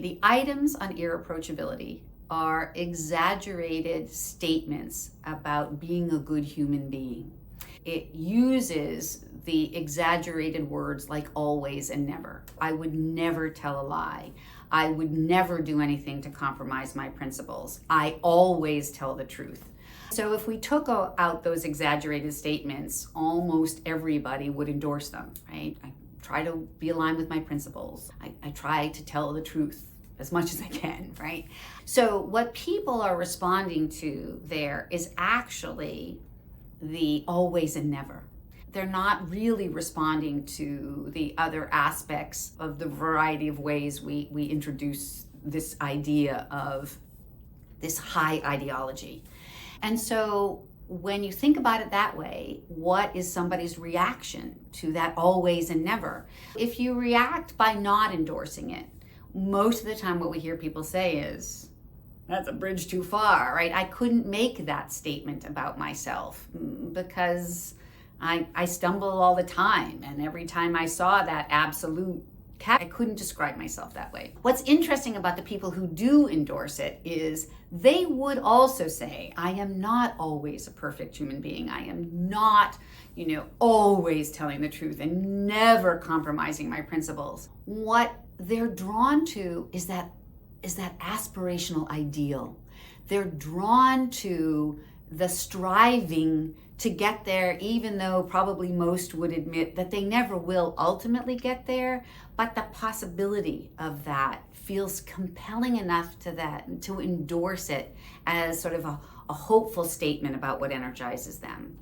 The items on irreproachability are exaggerated statements about being a good human being. It uses the exaggerated words like always and never. I would never tell a lie. I would never do anything to compromise my principles. I always tell the truth. So if we took out those exaggerated statements, almost everybody would endorse them, right? I try to be aligned with my principles. I try to tell the truth as much as I can, right? So what people are responding to there is actually the always and never. They're not really responding to the other aspects of the variety of ways we introduce this idea of this high ideology. And so when you think about it that way, what is somebody's reaction to that always and never? If you react by not endorsing it, most of the time what we hear people say is, that's a bridge too far, right? I couldn't make that statement about myself because I stumble all the time. And every time I saw that absolute I couldn't describe myself that way. What's interesting about the people who do endorse it is they would also say, I am not always a perfect human being. I am not, always telling the truth and never compromising my principles. What they're drawn to is that aspirational ideal. They're drawn to the striving to get there, even though probably most would admit that they never will ultimately get there, but the possibility of that feels compelling enough to endorse it as sort of a hopeful statement about what energizes them.